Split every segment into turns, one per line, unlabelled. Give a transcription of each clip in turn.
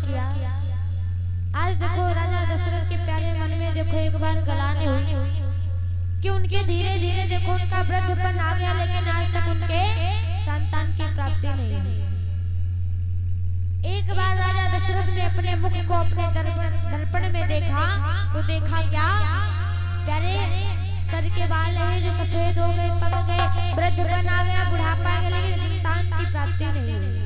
किया। आज देखो राजा दशरथ के प्यारे मन में देखो एक बार गलानी हुई कि उनके धीरे धीरे देखो उनका वृद्धपन आ गया, लेकिन आज तक उनके संतान की प्राप्ति नहीं हुई। एक बार राजा दशरथ ने अपने मुख को अपने दर्पण में देखा तो देखा क्या, प्यारे सर के बाल है जो सफेद हो गए, पक गए, वृद्धपन आ गया, बुढ़ापा आ गया, लेकिन संतान की प्राप्ति नहीं हुई।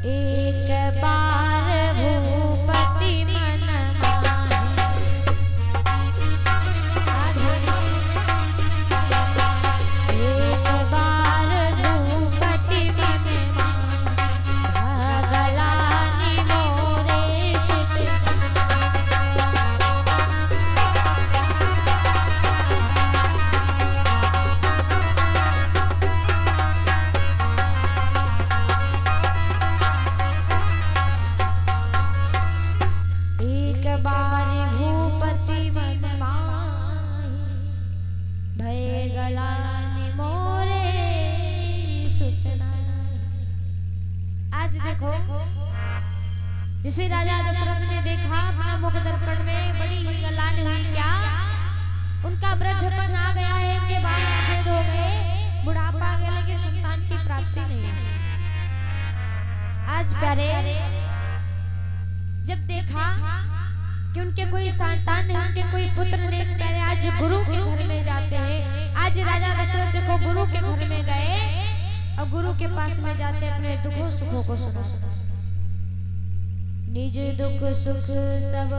एक बार भूपति मन माहि, एक बार भूपति मन माहि, भगलानि मोरे सुत। आज देखो जिसे राजा दशरथ ने देखा अपना मुख दर्पण में, बड़ी ही गलान हुई क्या, उनका वृद्धपन आ गया है, उनके बाल सफेद हो गए, बुढ़ापा आ गया, लेकिन संतान की प्राप्ति नहीं। आज प्यारे जब देखा कि उनके कोई संतान नहीं, उनके कोई पुत्र नहीं, प्यारे आज गुरु के घर में जाते हैं। आज राजा दशरथ देखो गुरु के घर में गए और गुरु के पास में जाते अपने दुखों सुखों को सुना। निज दुख सुख सब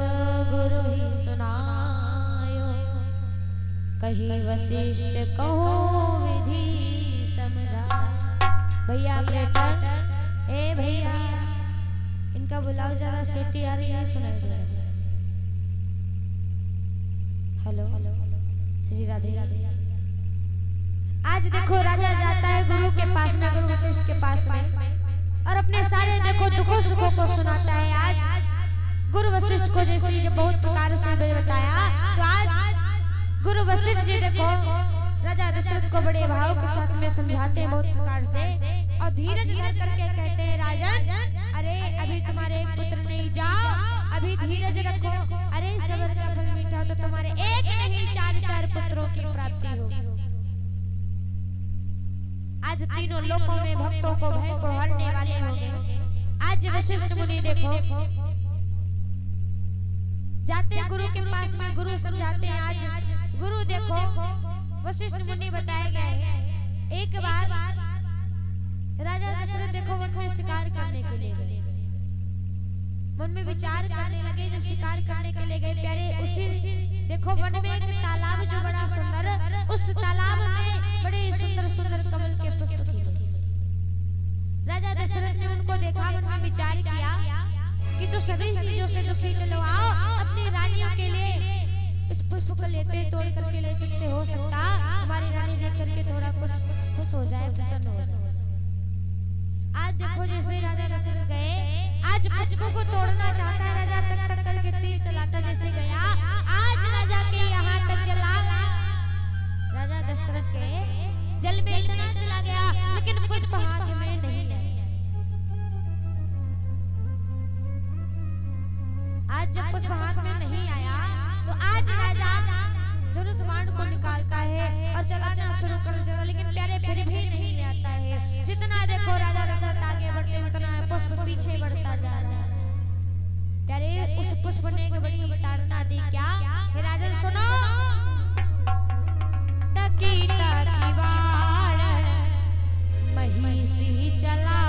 गुरु ही सुनायो, कही वशिष्ठ कहो विधि समझा। भैया ऑपरेटर, ए भैया इनका बुलाओ, जरा सीटी आ रही है, सुनाई दे रहा है। हेलो श्री राधे राधे। आज देखो राजा जाता है गुरु के पास में, गुरु वशिष्ठ के पास में, और अपने सारे देखो दुखों सुखों को सुनाता है। आज गुरु वशिष्ठ को जैसे जब बहुत प्रकार से बताया, तो आज गुरु वशिष्ठ जी देखो राजा दशरथ को बड़े भाव के साथ में समझाते हैं बहुत प्रकार से, और धीरज धर करके कहते हैं राजन, अरे अभी तुम्हारे एक पुत्र नहीं, जाओ अभी धीरज रखो, अरे सबर का फल मीठा, तो तुम्हारे एक नहीं चार चार पुत्रों की प्राप्ति होगी। आज तीनों लोकों में भक्तों को भय को हरने वाले होंगे। आज वशिष्ठ मुनि देखो जाते हैं गुरु के पास में, गुरु समझाते हैं। आज गुरु देखो वशिष्ठ मुनि बताए गए हैं। एक बार राजा दशरथ देखो वन में शिकार करने के लिए गए, मन में विचार करने लगे। जब शिकार करने के लिए गए प्यारे, उसी देखो वन में एक तालाब जो बड़ा सुंदर, उस तालाब में बड़े सुंदर सुंदर कमल के पुष्प खिले। राजा दशरथ ने उनको देखा, मन में विचार किया कि तो सभी चीजों से दुखी, चलो आओ अपनी रानियों के लिए इस पुष्प को लेते तोड़ करके ले चलते, हो सकता हमारी रानी देख करके थोड़ा कुछ खुश हो जाए, प्रसन्न हो जाए। आज देखो जैसे राजा दशरथ गए, आज पुष्पों को तोड़ना चाहता है राजा, तक तक करके तीर चलाता जैसे गया, आज राजा के यहाँ तक चला, राजा दशरथ के जल में इतना चला गया, लेकिन पुष्प हाथ में नहीं आया। आज जब पुष्प हाथ में नहीं आया, तो आज राजा धनुष बाण को निकालता है और चलाना शुरू कर देता, लेकिन प्यारे फिर भी नहीं आता है। जितना देखो राजा दशरथ आगे बढ़ते, उतना पुष्प पीछे बढ़ता जा रहा है। प्यारे उस पुष्प ने एक बड़ी ताड़ना दी, क्या हे राजन सुनो, टकी टकी बाण महिषी चला,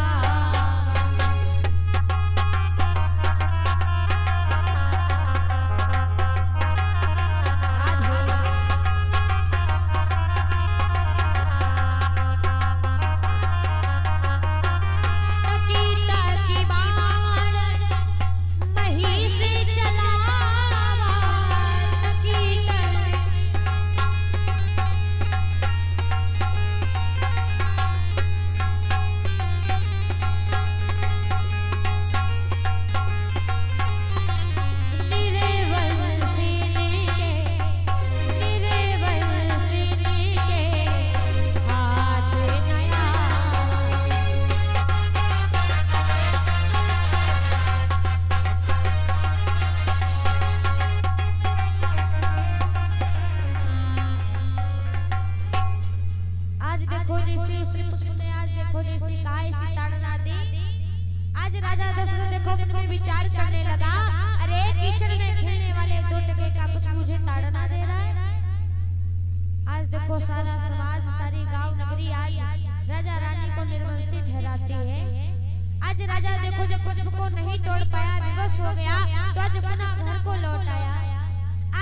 आज राजा दशरथ देखो मन में विचार करने लगा, अरे कीचड़ में खेलने वाले 2 टके का पशु मुझे ताड़ना दे रहा है। आज देखो सारा समाज, सारी गांव नगरी आज राजा रानी को निर्वंशी ठहराती है। आज राजा देखो जब पुष्प को नहीं तोड़ पाया, विवश हो गया, तो आज पुनः घर को लौट आया।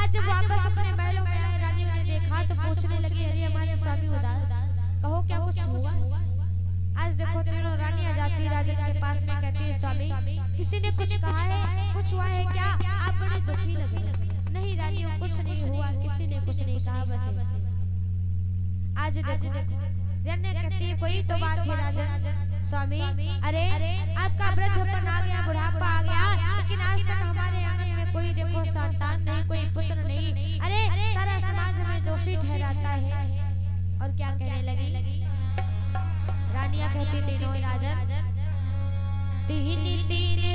आज वापस अपने महलों में आए, रानी ने देखा तो पूछने लगी, अरे हमारे स्वामी उदास, कहो क्या कुछ हुआ? आज देखो तीनों रानियां जाती राजा के पास में, कहती है स्वामी किसी ने कुछ कहा है, कुछ हुआ है क्या? आप बड़े दुखी लग रहे। नहीं रानियों कुछ नहीं हुआ, किसी ने कुछ नहीं कहा, बस आज देखो रानी कहती है कोई तो बात है राजन। स्वामी अरे आपका वृद्धपन आ गया, बुढ़ापा आ गया, लेकिन आज तक हमारे आंगन में कोई देखो संतान नहीं, कोई पुत्र नहीं। अरे सारा समाज हमें दोषी ठहराता है। और क्या कहने लगी रानियां कहती तीनों राजन, तीन तीन